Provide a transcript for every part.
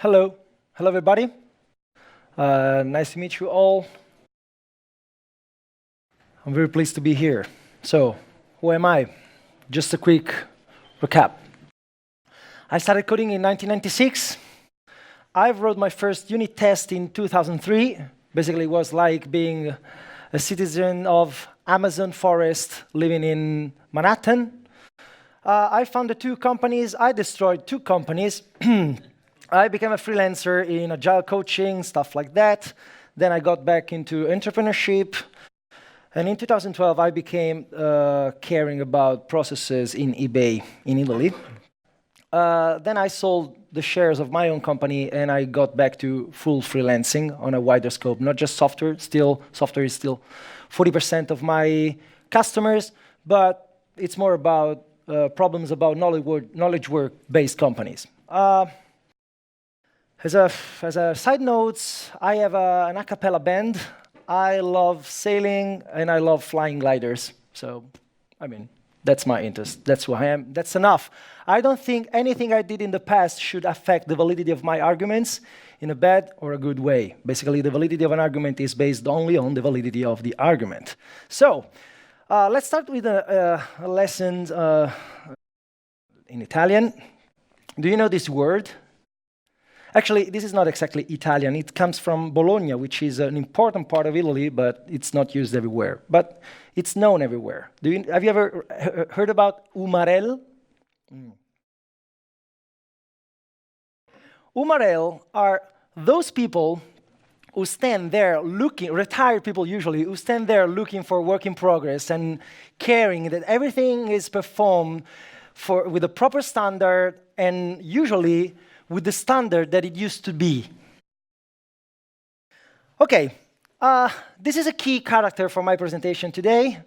Hello. Hello, everybody. Nice to meet you all. I'm very pleased to be here. So, who am I? Just a quick recap. I started coding in 1996. I wrote my first unit test in 2003. Basically, it was like being a citizen of Amazon forest living in Manhattan. I founded 2 companies. I destroyed 2 companies. I became a freelancer in agile coaching, stuff like that. Then I got back into entrepreneurship. And in 2012, I became caring about processes in eBay in Italy. Then I sold the shares of my own company, and I got back to full freelancing on a wider scope, not just software. Software is still 40% of my customers, but it's more about problems about knowledge work-based companies. As a side note, I have an a cappella band. I love sailing, and I love flying gliders. So, I mean, that's my interest. That's who I am. That's enough. I don't think anything I did in the past should affect the validity of my arguments in a bad or a good way. Basically, the validity of an argument is based only on the validity of the argument. So, let's start with a lesson in Italian. Do you know this word? Actually, this is not exactly Italian. It comes from Bologna, which is an important part of Italy, but it's not used everywhere. But it's known everywhere. Have you ever heard about umarell? Umarell are those people who stand there looking, retired people usually, who stand there looking for work in progress and caring that everything is performed with a proper standard and usually with the standard that it used to be. Okay, this is a key character for my presentation today.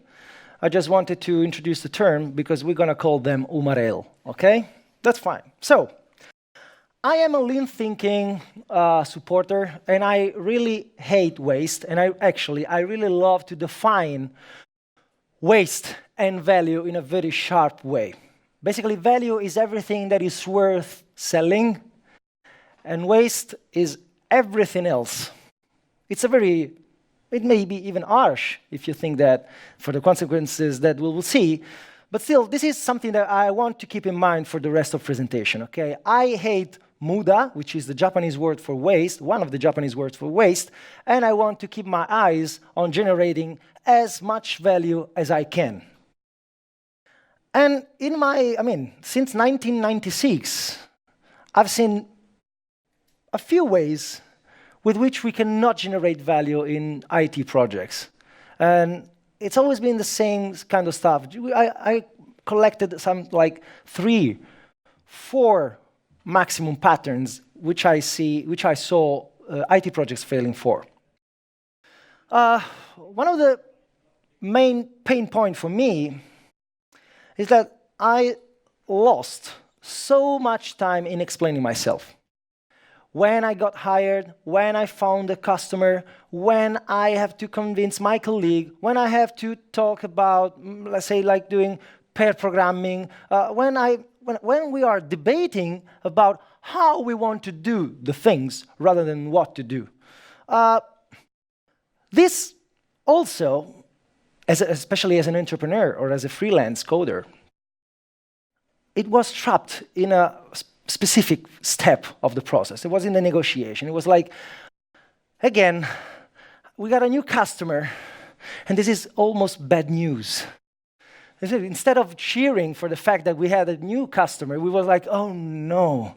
I just wanted to introduce the term because we're going to call them umarell, okay? That's fine. So, I am a lean thinking supporter, and I really hate waste, and I really love to define waste and value in a very sharp way. Basically, value is everything that is worth selling, and waste is everything else. It may be even harsh if you think that for the consequences that we will see, but still, this is something that I want to keep in mind for the rest of the presentation, okay? I hate muda, which is the Japanese word for waste, one of the Japanese words for waste, and I want to keep my eyes on generating as much value as I can. And since 1996, I've seen a few ways with which we cannot generate value in IT projects. And it's always been the same kind of stuff. I collected some 3, 4 maximum patterns which I saw IT projects failing for. One of the main pain points for me is that I lost so much time in explaining myself. When I got hired, when I found a customer, when I have to convince my colleague, when I have to talk about, let's say, like doing pair programming, when we are debating about how we want to do the things rather than what to do. This also, especially as an entrepreneur or as a freelance coder, it was trapped in a specific step of the process. It was in the negotiation. It was like, again, we got a new customer, and this is almost bad news. Instead of cheering for the fact that we had a new customer, we were like, oh no,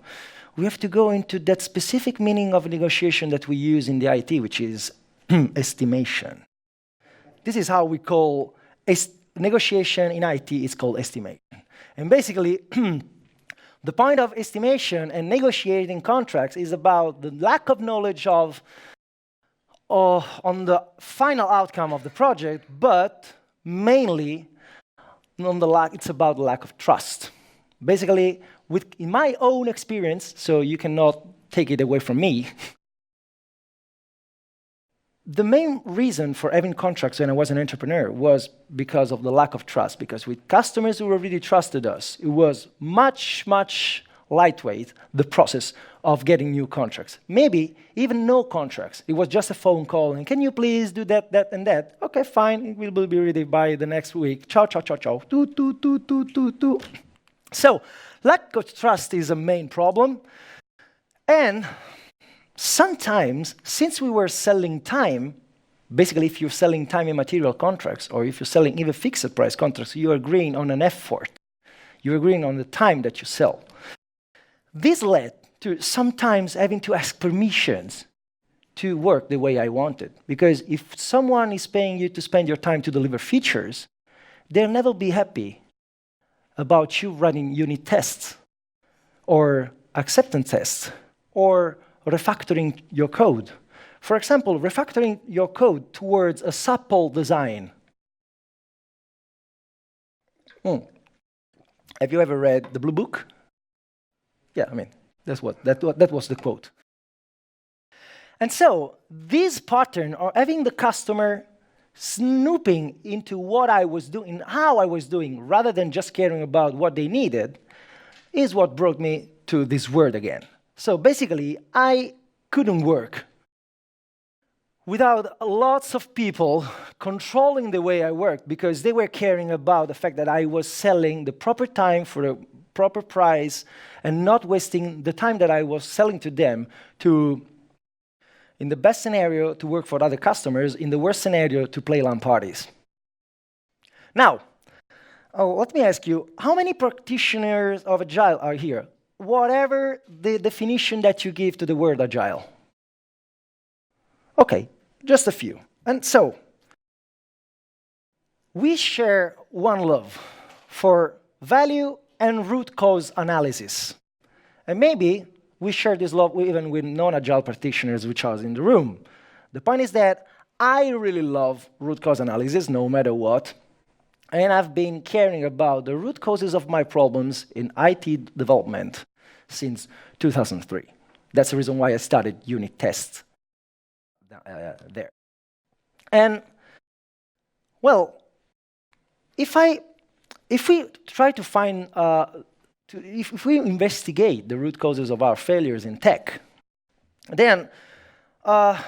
we have to go into that specific meaning of negotiation that we use in the IT, which is estimation. This is how we call negotiation in IT is called estimation. And basically, the point of estimation and negotiating contracts is about the lack of knowledge on the final outcome of the project, but mainly it's about the lack of trust. Basically, in my own experience, so you cannot take it away from me, the main reason for having contracts when I was an entrepreneur was because of the lack of trust, because with customers who already trusted us, it was much, much lightweight the process of getting new contracts. Maybe even no contracts. It was just a phone call, and can you please do that, that, and that? Okay, fine, it will be ready by the next week. Ciao, ciao, ciao, ciao. Do. So, lack of trust is a main problem. And sometimes, since we were selling time, basically if you're selling time and material contracts, or if you're selling even fixed price contracts, you're agreeing on an effort. You're agreeing on the time that you sell. This led to sometimes having to ask permissions to work the way I wanted. Because if someone is paying you to spend your time to deliver features, they'll never be happy about you running unit tests, or acceptance tests, or refactoring your code. For example, refactoring your code towards a supple design. Have you ever read the Blue Book? Yeah, I mean, that was the quote. And so, this pattern of having the customer snooping into what I was doing, how I was doing, rather than just caring about what they needed, is what brought me to this word again. So basically, I couldn't work without lots of people controlling the way I worked, because they were caring about the fact that I was selling the proper time for a proper price and not wasting the time that I was selling to them to, in the best scenario, to work for other customers, in the worst scenario, to play LAN parties. Now, let me ask you, how many practitioners of Agile are here? Whatever the definition that you give to the word Agile. Okay, just a few. And so, we share one love for value and root cause analysis. And maybe we share this love even with non-Agile practitioners which are in the room. The point is that I really love root cause analysis, no matter what. And I've been caring about the root causes of my problems in IT development since 2003. That's the reason why I started unit tests there. And, well, if we try to find, if we investigate the root causes of our failures in tech, then I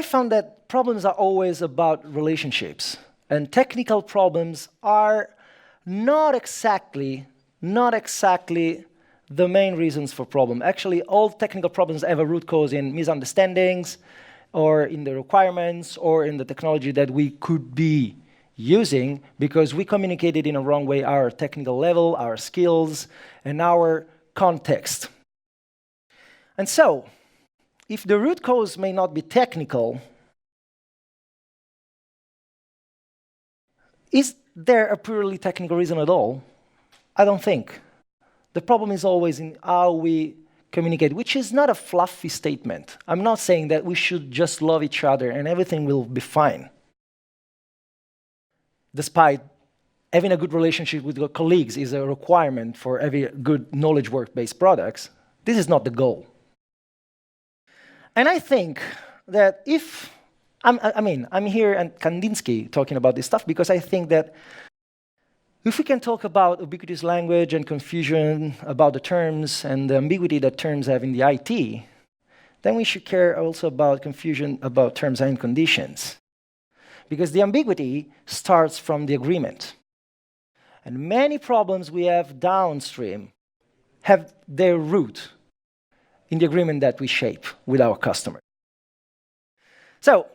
found that problems are always about relationships, and technical problems are not exactly the main reasons for problem. Actually, all technical problems have a root cause in misunderstandings, or in the requirements, or in the technology that we could be using because we communicated in a wrong way our technical level, our skills, and our context. And so, if the root cause may not be technical, is there a purely technical reason at all? I don't think. The problem is always in how we communicate, which is not a fluffy statement. I'm not saying that we should just love each other and everything will be fine. Despite having a good relationship with your colleagues is a requirement for every good knowledge work-based products, this is not the goal. And I think that if, I'm here at KanDDDinsky talking about this stuff because I think that if we can talk about ubiquitous language and confusion about the terms and the ambiguity that terms have in the IT, then we should care also about confusion about terms and conditions. Because the ambiguity starts from the agreement. And many problems we have downstream have their root in the agreement that we shape with our customer. So,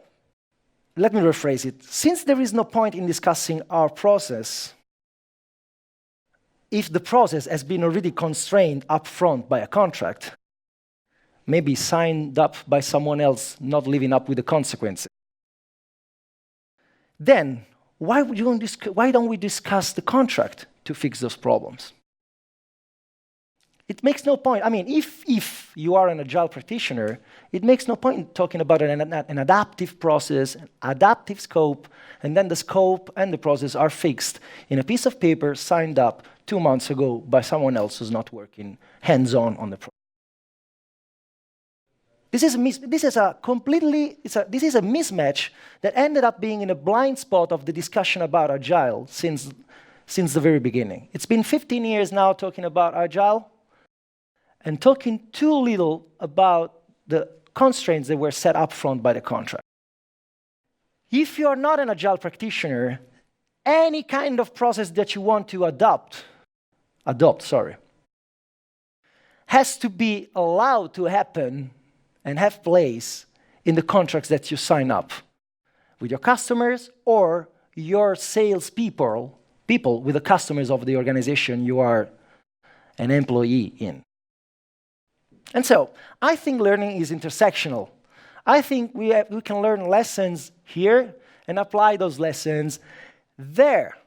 let me rephrase it. Since there is no point in discussing our process, if the process has been already constrained upfront by a contract, maybe signed up by someone else not living up with the consequences, then why don't we discuss the contract to fix those problems? It makes no point. I mean, if you are an Agile practitioner, it makes no point in talking about an adaptive process, an adaptive scope, and then the scope and the process are fixed in a piece of paper signed up 2 months ago by someone else who's not working hands-on on the project. This is a mismatch that ended up being in a blind spot of the discussion about Agile since since the very beginning. It's been 15 years now talking about agile and talking too little about the constraints that were set up front by the contract. If you are not an agile practitioner, any kind of process that you want to adopt, has to be allowed to happen and have place in the contracts that you sign up with your customers or your salespeople, with the customers of the organization you are an employee in. And so, I think learning is intersectional. I think we can learn lessons here and apply those lessons there.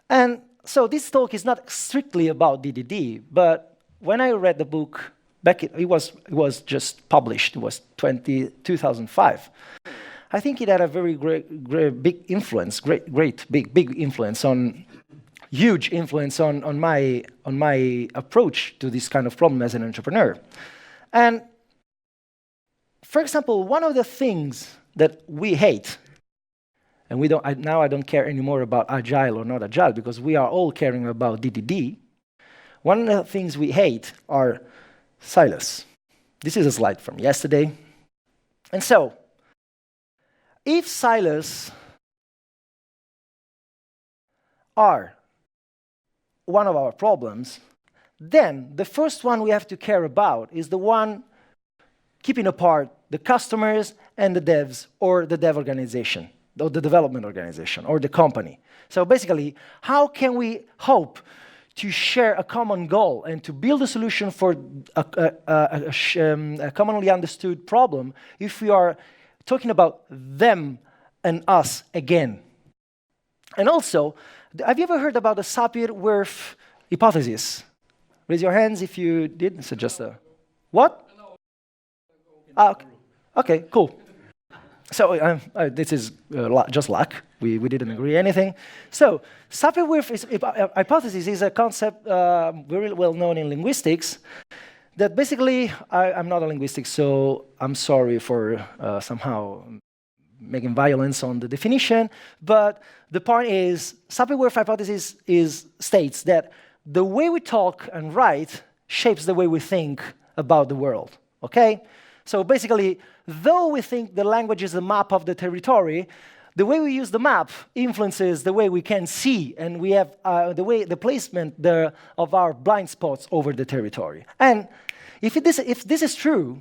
And so this talk is not strictly about DDD, but when I read the book, it was just published, it was 2005. I think it had a very big influence, big influence huge influence on my approach to this kind of problem as an entrepreneur. And for example, one of the things that we hate, and now I don't care anymore about agile or not agile because we are all caring about DDD. One of the things we hate are silos. This is a slide from yesterday. And so, if silos are one of our problems, then the first one we have to care about is the one keeping apart the customers and the devs or the dev organization, or the development organization, or the company. So basically, how can we hope to share a common goal and to build a solution for a commonly understood problem if we are talking about them and us again? And also, have you ever heard about the Sapir-Whorf hypothesis? Raise your hands if you did. So just a what? Okay, cool. So this is just luck. We didn't agree anything. So Sapir-Whorf hypothesis is a concept very well known in linguistics that basically, I'm not a linguist, so I'm sorry for somehow making violence on the definition, but the point is, Sapir-Whorf hypothesis states that the way we talk and write shapes the way we think about the world, okay? So basically, though we think the language is a map of the territory, the way we use the map influences the way we can see, and we have the placement of our blind spots over the territory. And if this is true,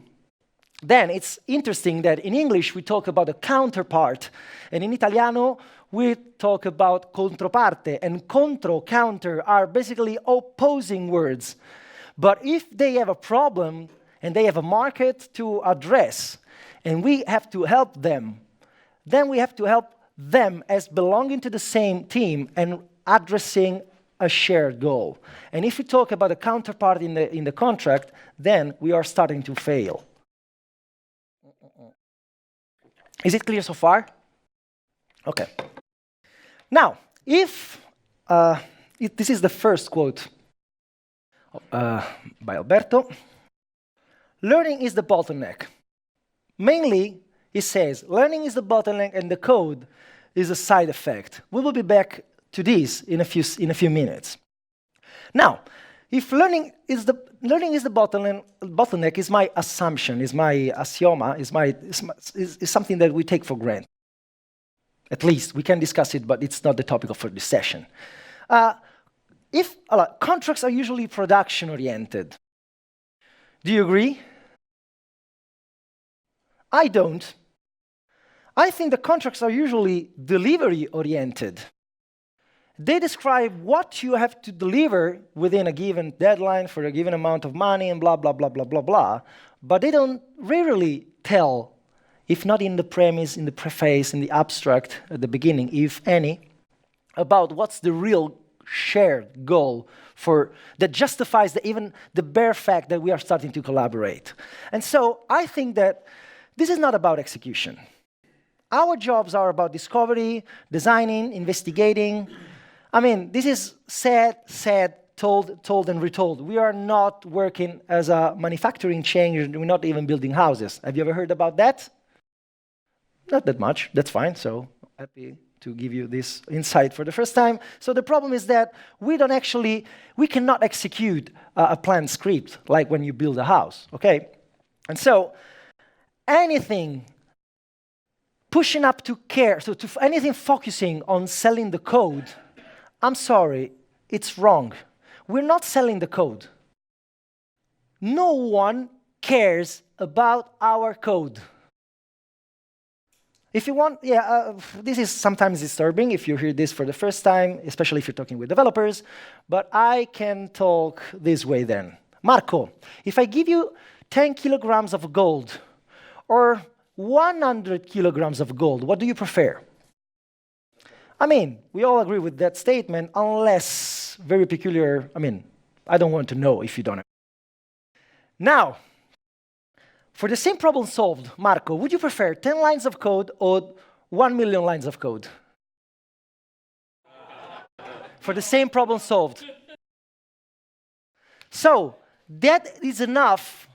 then it's interesting that in English we talk about a counterpart, and in Italiano we talk about controparte, and contro, counter, are basically opposing words. But if they have a problem, and they have a market to address, and we have to help them, then we have to help them as belonging to the same team and addressing a shared goal. And if we talk about a counterpart in the contract, then we are starting to fail. Is it clear so far? Okay. Now, if this is the first quote by Alberto, learning is the bottleneck. Mainly, he says, learning is the bottleneck and the code is a side effect. We will be back to this in a few minutes. Now, if learning is the bottleneck is my assumption, is my axioma, is something that we take for granted. At least we can discuss it, but it's not the topic for this session. Contracts are usually production-oriented. Do you agree? I don't. I think the contracts are usually delivery-oriented. They describe what you have to deliver within a given deadline for a given amount of money and blah, blah, blah, blah, blah, blah. But they don't rarely tell, if not in the premise, in the preface, in the abstract at the beginning, if any, about what's the real shared goal that justifies even the bare fact that we are starting to collaborate. And so I think that this is not about execution. Our jobs are about discovery, designing, investigating. I mean, this is said, told, and retold. We are not working as a manufacturing chain. We're not even building houses. Have you ever heard about that? Not that much. That's fine. So happy to give you this insight for the first time. So the problem is that we cannot execute a planned script like when you build a house, okay? And so anything pushing up to care, so anything focusing on selling the code, I'm sorry, it's wrong. We're not selling the code. No one cares about our code. If you want, this is sometimes disturbing if you hear this for the first time, especially if you're talking with developers, but I can talk this way then. Marco, if I give you 10 kilograms of gold or 100 kilograms of gold, what do you prefer? I mean, we all agree with that statement, unless very peculiar, I don't want to know if you don't. Now, for the same problem solved, Marco, would you prefer 10 lines of code or 1 million lines of code? For the same problem solved. So, that is enough,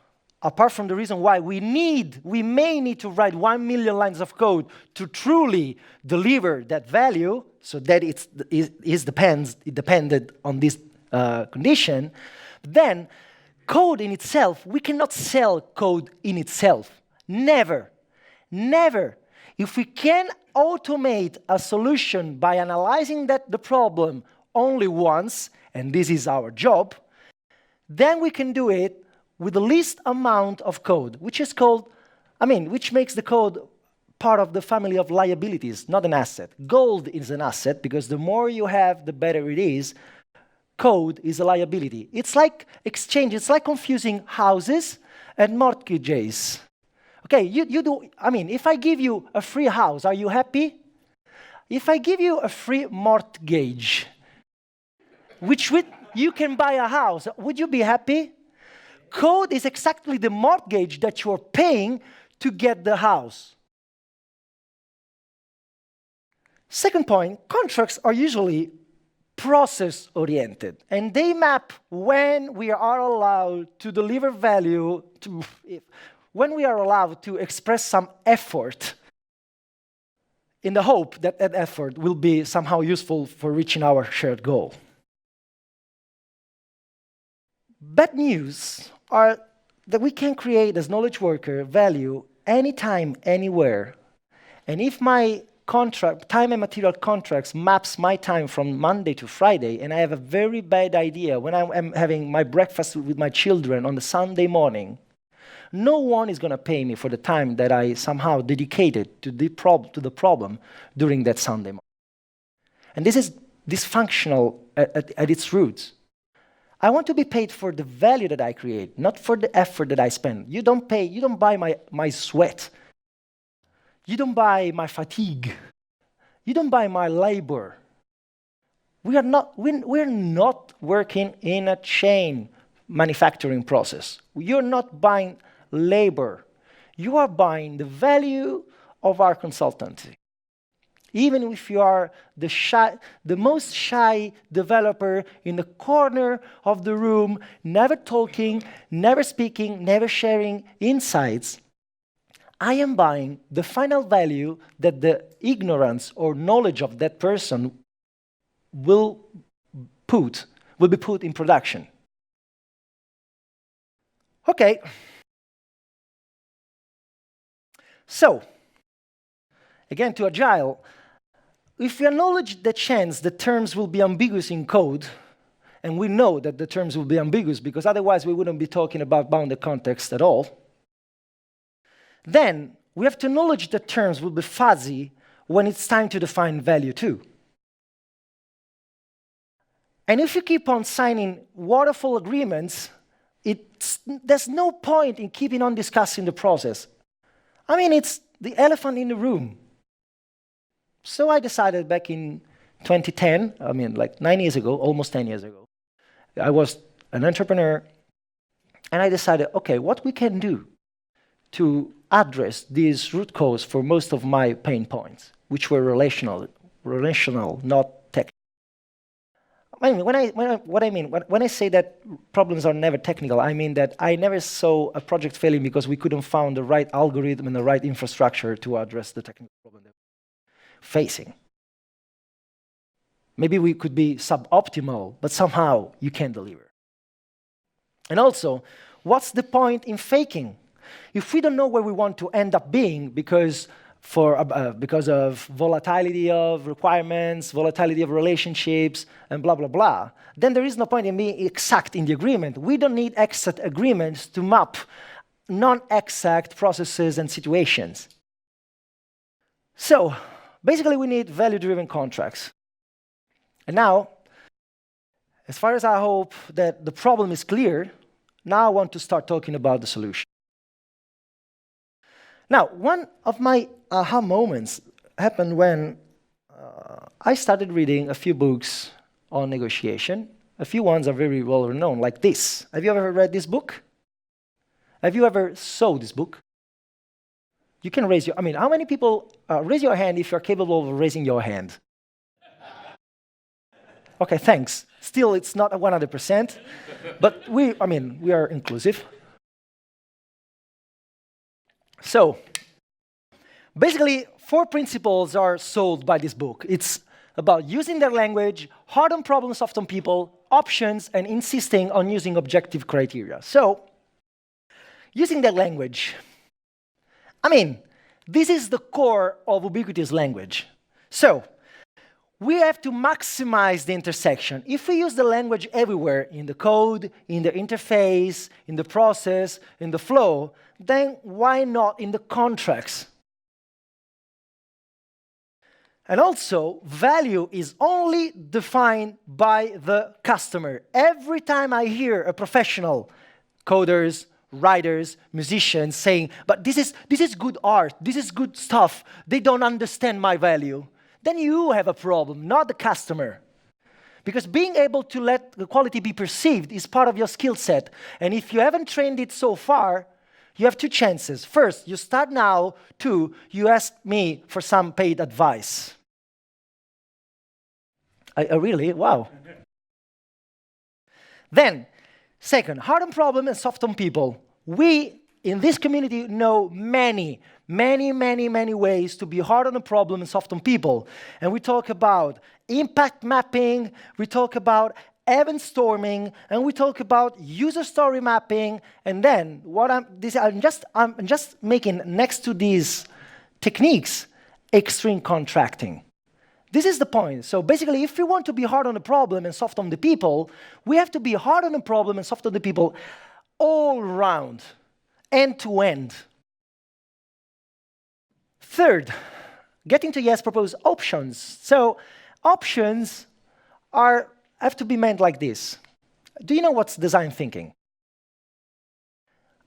apart from the reason why we may need to write 1 million lines of code to truly deliver that value, so that it depended on this condition. Then, code in itself, we cannot sell code in itself. Never. Never. If we can automate a solution by analyzing the problem only once, and this is our job, then we can do it with the least amount of code, which makes the code part of the family of liabilities, not an asset. Gold is an asset because the more you have, the better it is. Code is a liability. It's like exchange. It's like confusing houses and mortgages. Okay, if I give you a free house, are you happy? If I give you a free mortgage, you can buy a house, would you be happy? Code is exactly the mortgage that you're paying to get the house. Second point, contracts are usually process-oriented, and they map when we are allowed to deliver value, when we are allowed to express some effort in the hope that that effort will be somehow useful for reaching our shared goal. Bad news are that we can create as knowledge worker value anytime, anywhere, and if my time and material contracts maps my time from Monday to Friday, and I have a very bad idea when I'm having my breakfast with my children on the Sunday morning, no one is going to pay me for the time that I somehow dedicated to the problem during that Sunday morning. And this is dysfunctional at its roots. I want to be paid for the value that I create, not for the effort that I spend. You don't buy my sweat. You don't buy my fatigue. You don't buy my labor. We're not working in a chain manufacturing process. You're not buying labor. You are buying the value of our consultancy. Even if you are the most shy developer in the corner of the room, never talking, never speaking, never sharing insights, I am buying the final value that the ignorance or knowledge of that person will be put in production. Okay. So, again to Agile, if we acknowledge the chance that terms will be ambiguous in code, and we know that the terms will be ambiguous because otherwise we wouldn't be talking about bounded context at all, then we have to acknowledge that terms will be fuzzy when it's time to define value too. And if you keep on signing waterfall agreements, there's no point in keeping on discussing the process. It's the elephant in the room. So I decided back in 2010, like 9 years ago, almost 10 years ago, I was an entrepreneur, and I decided, okay, what we can do to address these root cause for most of my pain points, which were relational, not technical. When I say that problems are never technical, I mean that I never saw a project failing because we couldn't find the right algorithm and the right infrastructure to address the technical problem that we're facing. Maybe we could be suboptimal, but somehow you can deliver. And also, what's the point in faking? If we don't know where we want to end up being because of volatility of requirements, volatility of relationships, and blah, blah, blah, then there is no point in being exact in the agreement. We don't need exact agreements to map non-exact processes and situations. So, basically, we need value-driven contracts. And now, as far as I hope that the problem is clear, now I want to start talking about the solution. Now, one of my aha moments happened when I started reading a few books on negotiation. A few ones are very well known, like this. Have you ever read this book? Have you ever saw this book? You can raise your, how many people, raise your hand if you're capable of raising your hand. Okay, thanks. Still, it's not 100%, but we are inclusive. So, basically, 4 principles are sold by this book. It's about using their language, hard on problems, soft on people, options, and insisting on using objective criteria. So, using their language. This is the core of Ubiquiti's language. So, we have to maximize the intersection. If we use the language everywhere, in the code, in the interface, in the process, in the flow, then why not in the contracts? And also, value is only defined by the customer. Every time I hear a professional, coders, writers, musicians saying, but this is good art, this is good stuff, they don't understand my value, then you have a problem, not the customer. Because being able to let the quality be perceived is part of your skill set. And if you haven't trained it so far, you have 2 chances. First, you start now. 2, you ask me for some paid advice. Really? Wow. Then, second, hard on problem and soft on people. We, in this community, know many ways to be hard on a problem and soft on people. And we talk about impact mapping, we talk about event storming, and we talk about user story mapping. And then I'm just making next to these techniques extreme contracting. This is the point. So basically, if we want to be hard on the problem and soft on the people, we have to be hard on the problem and soft on the people all around, end to end. Third, getting to yes, propose options. So options have to be meant like this. Do you know what's design thinking?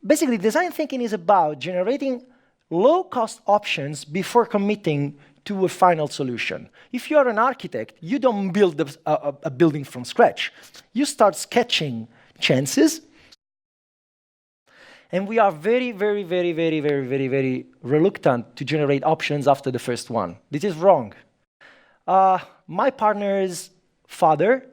Basically, design thinking is about generating low-cost options before committing to a final solution. If you're an architect, you don't build a building from scratch. You start sketching chances. And we are very reluctant to generate options after the first one. This is wrong. My partner's father,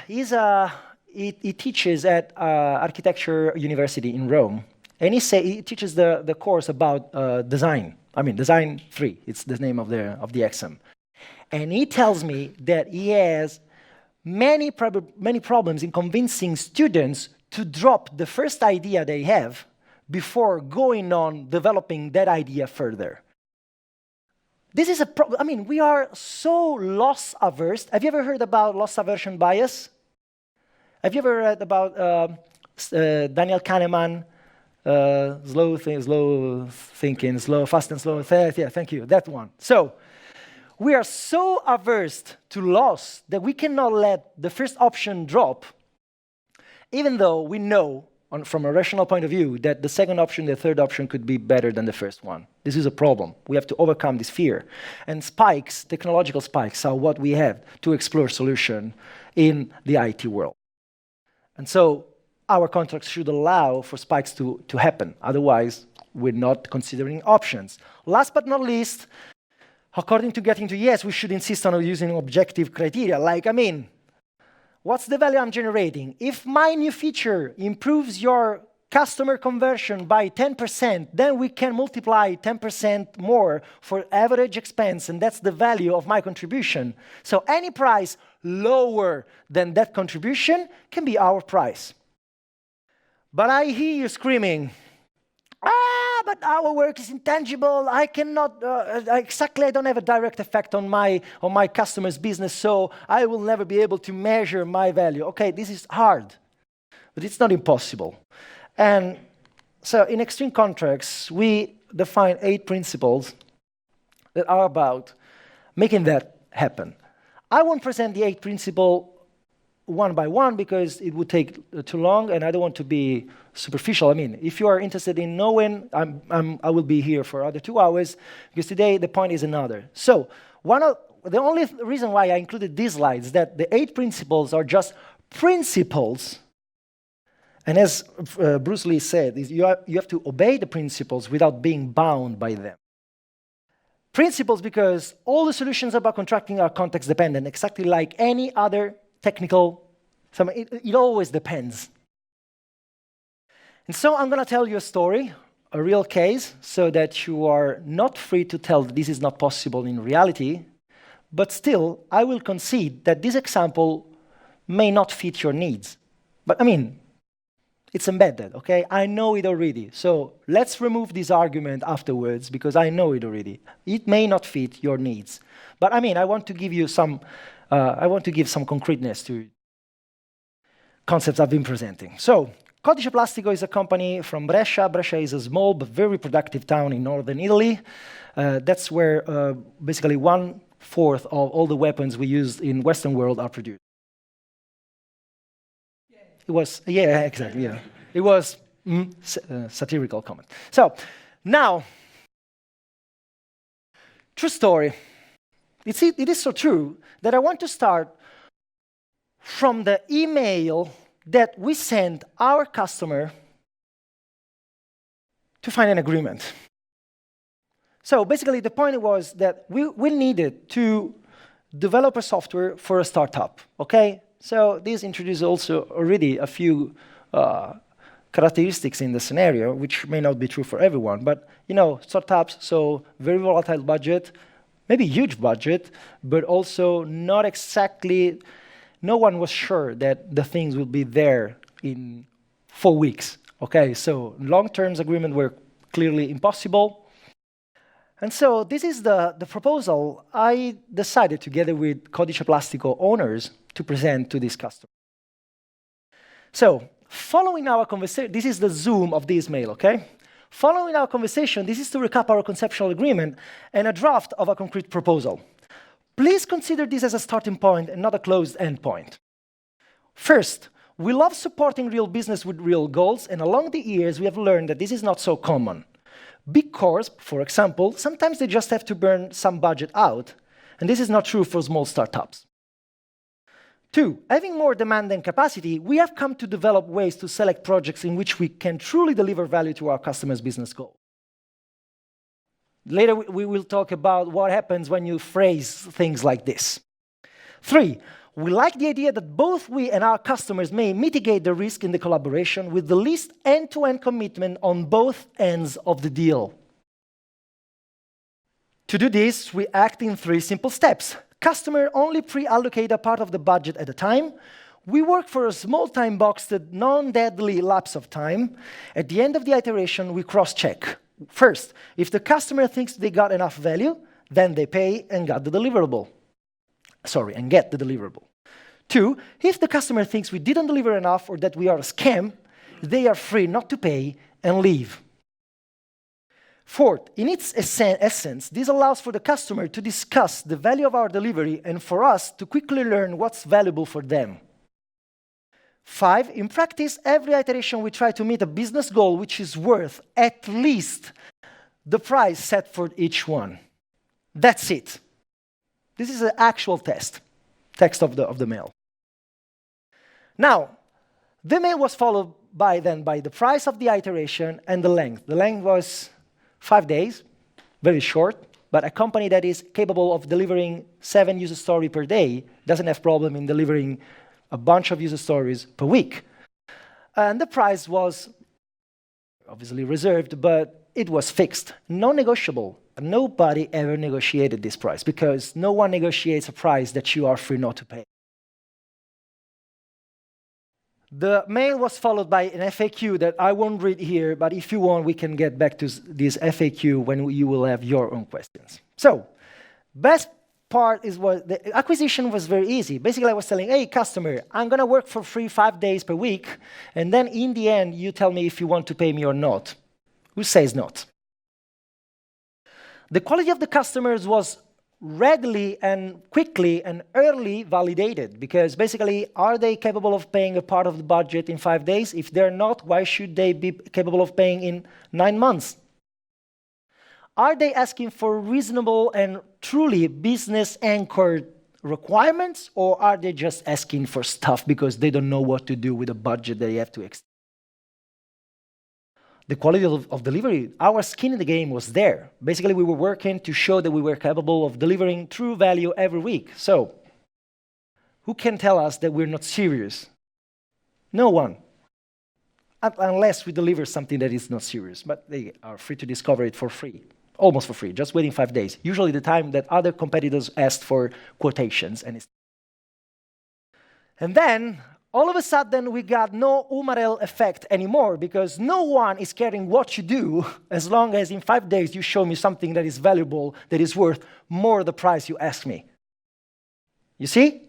he teaches at Architecture University in Rome. And he teaches the course about design. Design 3, it's the name of the exam. And he tells me that he has many problems in convincing students to drop the first idea they have before going on developing that idea further. This is a problem. We are so loss averse. Have you ever heard about loss aversion bias? Have you ever read about Daniel Kahneman, fast and slow? Yeah, thank you, that one. So, we are so averse to loss that we cannot let the first option drop, even though we know, from a rational point of view, that the second option, the third option could be better than the first one. This is a problem. We have to overcome this fear. And spikes, technological spikes, are what we have to explore solution in the IT world. And so our contracts should allow for spikes to happen. Otherwise, we're not considering options. Last but not least, according to Getting to Yes, we should insist on using objective criteria. What's the value I'm generating? If my new feature improves your customer conversion by 10%, then we can multiply 10% more for average expense, and that's the value of my contribution. So any price lower than that contribution can be our price. But I hear you screaming, but our work is intangible. I cannot, I don't have a direct effect on my customer's business, so I will never be able to measure my value. Okay, this is hard, but it's not impossible. And so in extreme contracts, we define 8 principles that are about making that happen. I won't present the 8 principles one by one because it would take too long, and I don't want to be superficial. I mean, if you are interested in knowing, I will be here for other 2 hours, because today the point is another. So the only reason why I included these slides is that the 8 principles are just principles. And as Bruce Lee said, you have to obey the principles without being bound by them. Principles because all the solutions about contracting are context-dependent, exactly like any other technical, it always depends. And so I'm going to tell you a story, a real case, so that you are not free to tell that this is not possible in reality, but still, I will concede that this example may not fit your needs. But I mean, it's embedded, okay? I know it already. So let's remove this argument afterwards, because I know it already. It may not fit your needs. But I mean, I want to give you some concreteness to concepts I've been presenting. So, Codice Plastico is a company from Brescia. Brescia is a small but very productive town in northern Italy. That's where basically 1/4 of all the weapons we use in Western world are produced. It was, yeah, exactly, yeah. It was satirical comment. So, now, true story. It is so true that I want to start from the email that we sent our customer to find an agreement. So basically, the point was that we needed to develop a software for a startup, okay? So this introduces also already a few characteristics in the scenario, which may not be true for everyone, but you know, startups, so very volatile budget, maybe huge budget, but also not exactly, no one was sure that the things would be there in 4 weeks. Okay, so long-term agreements were clearly impossible. And so this is the proposal I decided together with Codice Plastico owners to present to this customer. So following our conversation, this is the zoom of this mail, okay? Following our conversation, this is to recap our conceptual agreement and a draft of a concrete proposal. Please consider this as a starting point and not a closed end point. First, we love supporting real business with real goals, and along the years, we have learned that this is not so common. Because, for example, sometimes they just have to burn some budget out, and this is not true for small startups. 2, having more demand than capacity, we have come to develop ways to select projects in which we can truly deliver value to our customers' business goals. Later, we will talk about what happens when you phrase things like this. 3, we like the idea that both we and our customers may mitigate the risk in the collaboration with the least end-to-end commitment on both ends of the deal. To do this, we act in 3 simple steps. Customer only pre-allocate a part of the budget at a time. We work for a small time-boxed, non-deadly lapse of time. At the end of the iteration, we cross-check. First, if the customer thinks they got enough value, then they pay and get the deliverable. 2, if the customer thinks we didn't deliver enough or that we are a scam, they are free not to pay and leave. 4th, in its essence, this allows for the customer to discuss the value of our delivery and for us to quickly learn what's valuable for them. 5, in practice, every iteration we try to meet a business goal which is worth at least the price set for each one. That's it. This is an actual text of the mail. Now, the mail was followed by the price of the iteration and the length. The length was 5 days, very short, but a company that is capable of delivering 7 user stories per day doesn't have problem in delivering a bunch of user stories per week. And the price was obviously reserved, but it was fixed, non-negotiable. Nobody ever negotiated this price because no one negotiates a price that you are free not to pay. The mail was followed by an FAQ that I won't read here, but if you want, we can get back to this FAQ when you will have your own questions. So, best part is what the acquisition was very easy. Basically, I was telling, hey, customer, I'm going to work for free 5 days per week, and then in the end, you tell me if you want to pay me or not. Who says not? The quality of the customers was readily and quickly and early validated, because basically, are they capable of paying a part of the budget in 5 days? If they're not, why should they be capable of paying in 9 months? Are they asking for reasonable and truly business-anchored requirements, or are they just asking for stuff because they don't know what to do with the budget they have to extend? The quality of delivery, our skin in the game was there. Basically, we were working to show that we were capable of delivering true value every week. So, who can tell us that we're not serious? No one. Unless we deliver something that is not serious. But they are free to discover it for free. Almost for free, just waiting 5 days. Usually the time that other competitors asked for quotations. And then, all of a sudden, we got no UMRL effect anymore, because no one is caring what you do as long as in 5 days you show me something that is valuable, that is worth more the price you ask me. You see?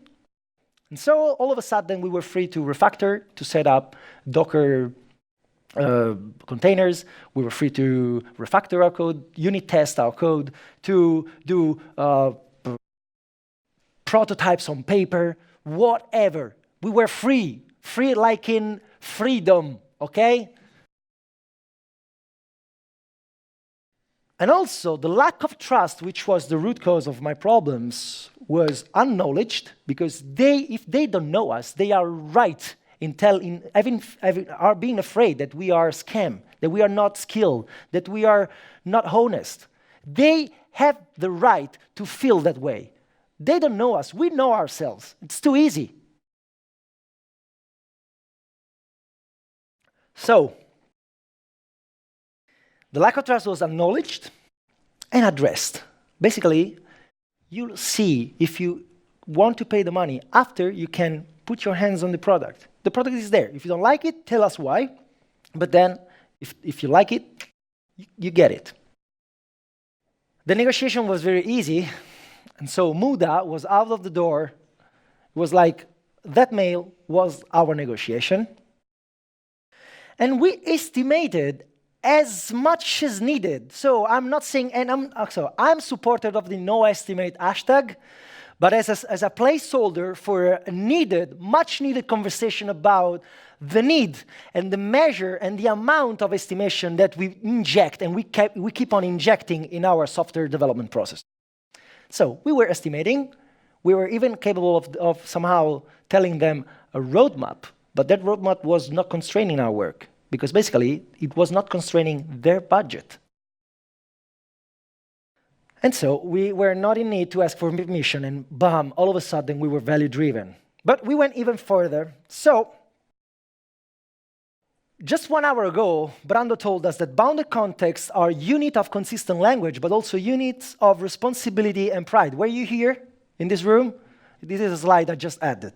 And so, all of a sudden, we were free to refactor, to set up Docker containers. We were free to refactor our code, unit test our code, to do prototypes on paper, whatever. We were free like in freedom, okay? And also, the lack of trust, which was the root cause of my problems, was acknowledged, because if they don't know us, they are right in being afraid that we are scam, that we are not skilled, that we are not honest. They have the right to feel that way. They don't know us. We know ourselves. It's too easy. So, the lack of trust was acknowledged and addressed. Basically, you'll see if you want to pay the money after you can put your hands on the product. The product is there. If you don't like it, tell us why. But then, if you like it, you get it. The negotiation was very easy. And so Muda was out of the door. It was like, that mail was our negotiation. And we estimated as much as needed. So I'm not saying, and I'm supporter of the no estimate hashtag, but as a placeholder for a much needed conversation about the need and the measure and the amount of estimation that we inject and we keep on injecting in our software development process. So we were estimating. We were even capable of somehow telling them a roadmap, but that roadmap was not constraining our work, because basically it was not constraining their budget. And so we were not in need to ask for permission, and bam, all of a sudden we were value-driven. But we went even further. So just 1 hour ago, Brando told us that bounded contexts are units of consistent language, but also units of responsibility and pride. Were you here in this room? This is a slide I just added.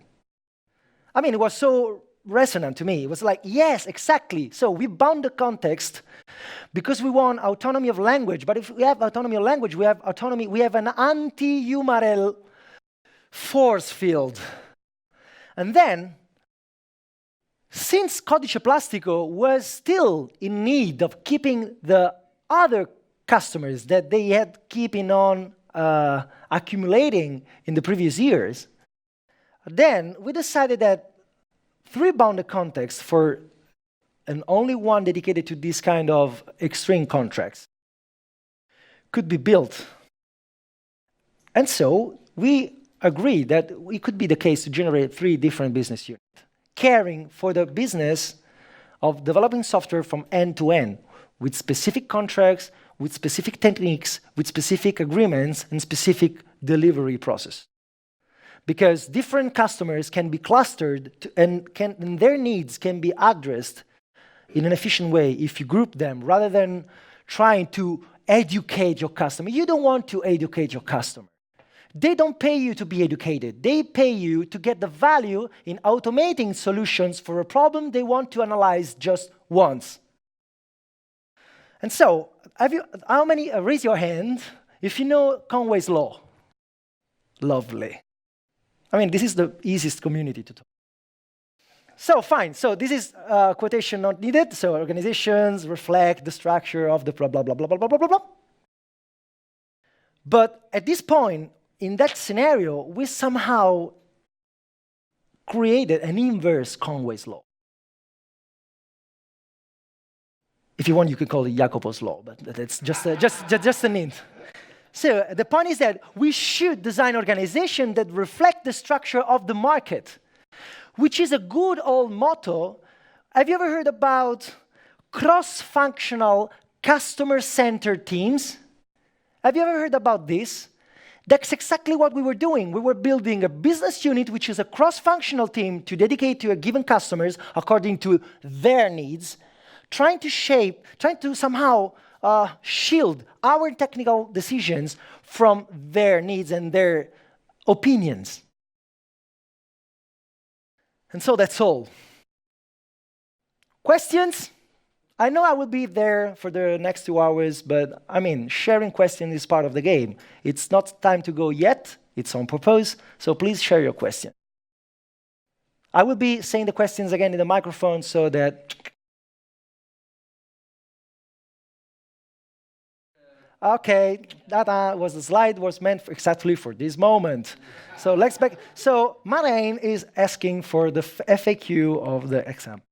I mean, it was so resonant to me. It was like, yes, exactly. So we bound the context because we want autonomy of language. But if we have autonomy of language, we have autonomy. We have an anti-UMRL force field. And then, since Codice Plastico was still in need of keeping the other customers that they had keeping on accumulating in the previous years, then we decided that 3 bounded contexts for and only one dedicated to this kind of extreme contracts could be built. And so we agreed that it could be the case to generate 3 different business units, caring for the business of developing software from end to end, with specific contracts, with specific techniques, with specific agreements, and specific delivery process. Because different customers can be clustered and their needs can be addressed in an efficient way if you group them rather than trying to educate your customer. You don't want to educate your customer. They don't pay you to be educated. They pay you to get the value in automating solutions for a problem they want to analyze just once. And so, how many, raise your hand if you know Conway's law. Lovely. I mean, this is the easiest community to talk. So fine, so this is quotation not needed. So organizations reflect the structure of the blah, blah, blah, blah, blah, blah, blah, blah. But at this point, in that scenario, we somehow created an inverse Conway's law. If you want, you can call it Jacopo's law, but that's just a hint. So the point is that we should design organizations that reflect the structure of the market, which is a good old motto. Have you ever heard about cross-functional, customer-centered teams? Have you ever heard about this? That's exactly what we were doing. We were building a business unit, which is a cross-functional team to dedicate to a given customers according to their needs, trying to somehow shield our technical decisions from their needs and their opinions. And so that's all. Questions? I know I will be there for the next 2 hours, but I mean, sharing questions is part of the game. It's not time to go yet. It's on purpose. So please share your question. I will be saying the questions again in the microphone so that... Okay, that was the slide was meant exactly for this moment. So let's back. So Marijn is asking for the FAQ of the exam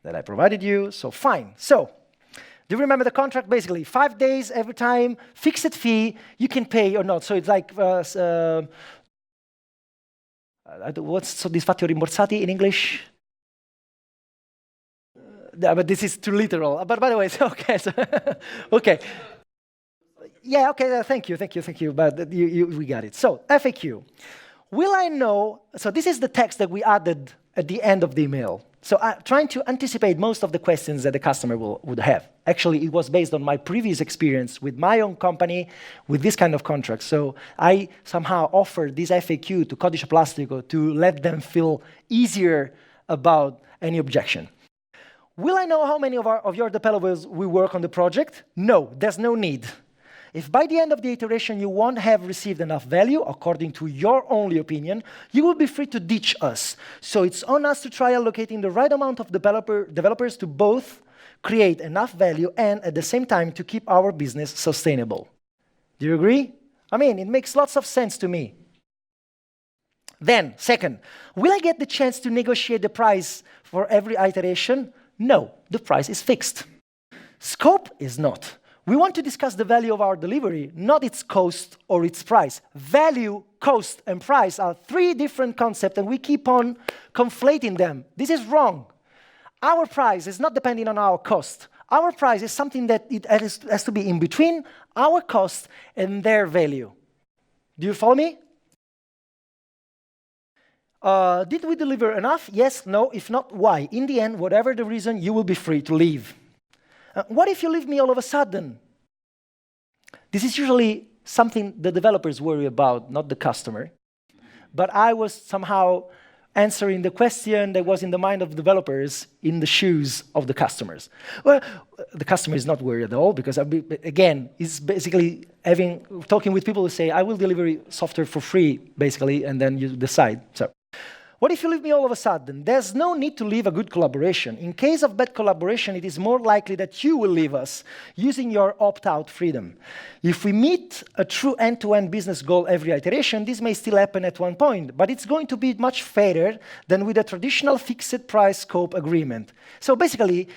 that I provided you. So fine. So do you remember the contract? Basically, 5 days every time, fixed fee. You can pay or not. So it's like what's soddisfatti o rimborsati in English? Yeah, but this is too literal. But by the way, it's okay. So okay. Yeah, okay, thank you, but we got it. So, FAQ. Will I know, so this is the text that we added at the end of the email. So trying to anticipate most of the questions that the customer would have. Actually, it was based on my previous experience with my own company, with this kind of contract. So I somehow offered this FAQ to Codice Plastico to let them feel easier about any objection. Will I know how many of your developers will work on the project? No, there's no need. If by the end of the iteration you won't have received enough value, according to your only opinion, you will be free to ditch us. So it's on us to try allocating the right amount of developers to both create enough value and at the same time to keep our business sustainable. Do you agree? I mean, it makes lots of sense to me. Then, second, will I get the chance to negotiate the price for every iteration? No, the price is fixed. Scope is not. We want to discuss the value of our delivery, not its cost or its price. Value, cost, and price are 3 different concepts, and we keep on conflating them. This is wrong. Our price is not depending on our cost. Our price is something that it has to be in between our cost and their value. Do you follow me? Did we deliver enough? Yes, no. If not, why? In the end, whatever the reason, you will be free to leave. What if you leave me all of a sudden? This is usually something the developers worry about, not the customer. But I was somehow answering the question that was in the mind of developers in the shoes of the customers. Well, the customer is not worried at all because, again, it's basically talking with people who say, I will deliver software for free, basically, and then you decide. So, what if you leave me all of a sudden? There's no need to leave a good collaboration. In case of bad collaboration, it is more likely that you will leave us using your opt-out freedom. If we meet a true end-to-end business goal every iteration, this may still happen at one point, but it's going to be much fairer than with a traditional fixed price scope agreement. So basically,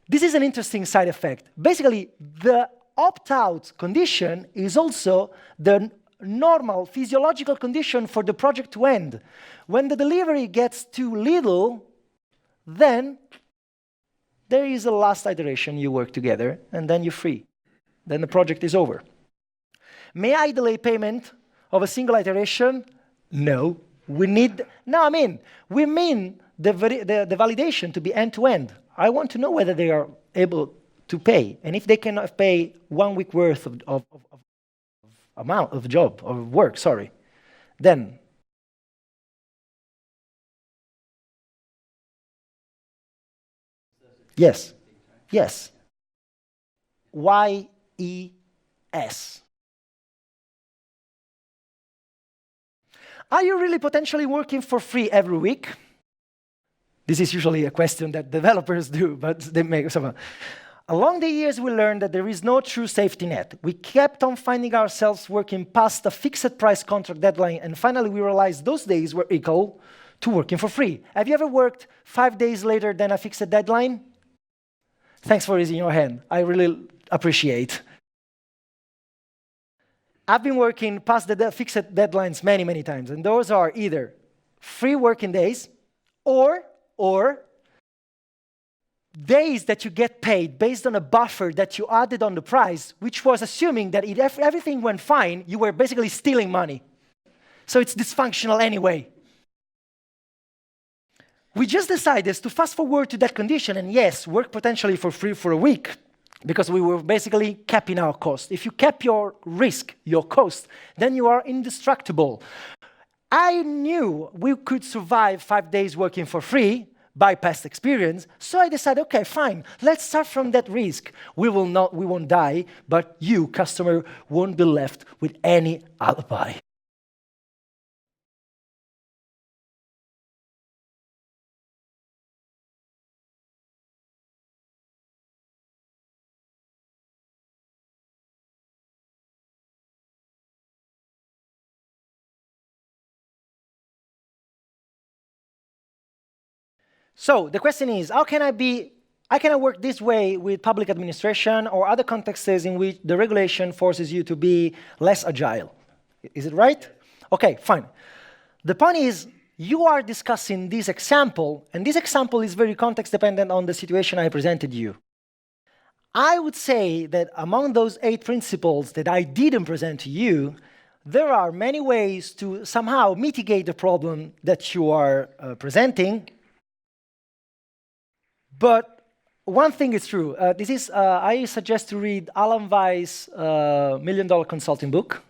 this is an interesting side effect. Basically, the opt-out condition is also the normal physiological condition for the project to end. When the delivery gets too little, then there is a last iteration you work together, and then you're free. Then the project is over. May I delay payment of a single iteration? No. We mean the validation to be end-to-end. I want to know whether they are able to pay. And if they cannot pay 1 week worth of amount of job, of work, sorry, then yes, yes. YES. Are you really potentially working for free every week? This is usually a question that developers do, but they make some. Along the years, we learned that there is no true safety net. We kept on finding ourselves working past a fixed price contract deadline, and finally we realized those days were equal to working for free. Have you ever worked 5 days later than a fixed deadline? Thanks for raising your hand. I really appreciate. I've been working past the fixed deadlines many, many times, and those are either free working days or days that you get paid based on a buffer that you added on the price, which was assuming that if everything went fine, you were basically stealing money. So it's dysfunctional anyway. We just decided to fast forward to that condition and yes, work potentially for free for a week, because we were basically capping our cost. If you cap your risk, your cost, then you are indestructible. I knew we could survive 5 days working for free by past experience, so I decided, okay, fine, let's start from that risk. We won't die, but you, customer, won't be left with any alibi. So the question is, how can I work this way with public administration or other contexts in which the regulation forces you to be less agile? Is it right? Okay, fine. The point is, you are discussing this example, and this example is very context dependent on the situation I presented you. I would say that among those 8 principles that I didn't present to you, there are many ways to somehow mitigate the problem that you are presenting. But one thing is true. I suggest to read Alan Weiss' $1 Million Consulting book.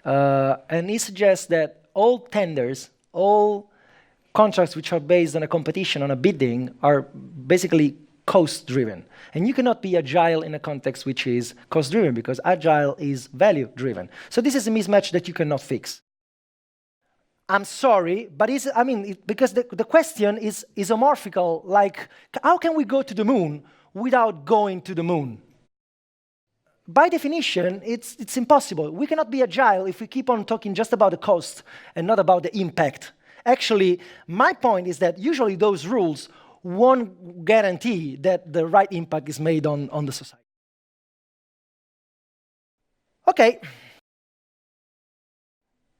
And he suggests that all tenders, all contracts which are based on a competition, on a bidding, are basically cost-driven. And you cannot be agile in a context which is cost-driven, because agile is value-driven. So this is a mismatch that you cannot fix. I'm sorry, but because the question is isomorphical, like, how can we go to the moon without going to the moon? By definition, it's impossible. We cannot be agile if we keep on talking just about the cost and not about the impact. Actually, my point is that usually those rules won't guarantee that the right impact is made on the society. Okay.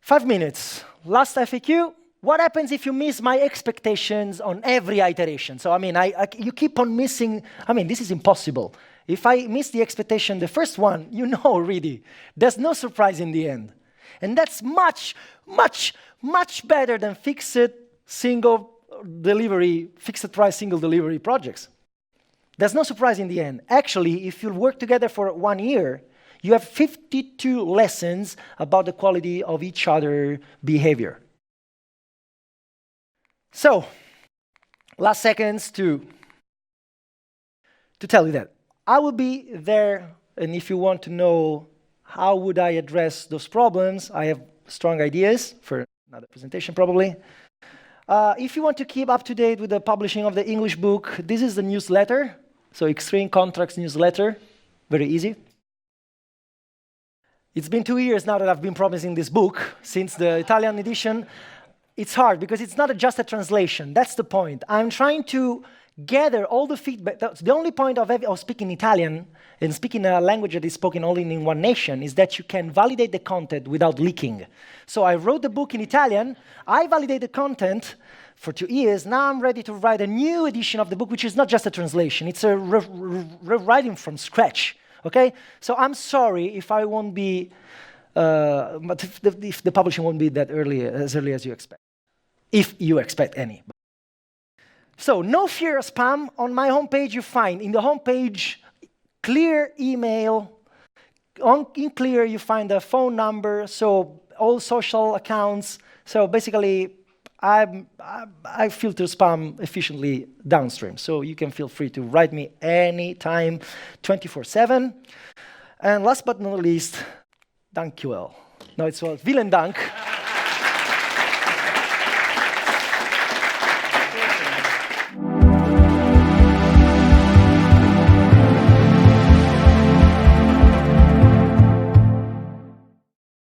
5 minutes. Last FAQ. What happens if you miss my expectations on every iteration? So, you keep on missing. This is impossible. If I miss the expectation, the first one, you know already. There's no surprise in the end. And that's much, much, much better than fixed single delivery, fixed price single delivery projects. There's no surprise in the end. Actually, if you work together for 1 year, you have 52 lessons about the quality of each other's behavior. So, last seconds to tell you that. I will be there, and if you want to know how would I address those problems, I have strong ideas for another presentation probably. If you want to keep up to date with the publishing of the English book, this is the newsletter. So Extreme Contracts newsletter, very easy. It's been 2 years now that I've been promising this book since the Italian edition. It's hard because it's not just a translation. That's the point. I'm trying to gather all the feedback. The only point of speaking Italian and speaking a language that is spoken only in one nation is that you can validate the content without leaking. So I wrote the book in Italian. I validate the content for 2 years. Now I'm ready to write a new edition of the book, which is not just a translation. It's a rewriting from scratch. Okay? So I'm sorry if I won't be, but if the publishing won't be that early, as early as you expect. If you expect any. So no fear of spam. On my homepage, you find in the homepage clear email. In clear, you find a phone number, so all social accounts. So basically, I filter spam efficiently downstream. So you can feel free to write me anytime, 24/7. And last but not least, dankjewel. No, it's well, vielen Dank.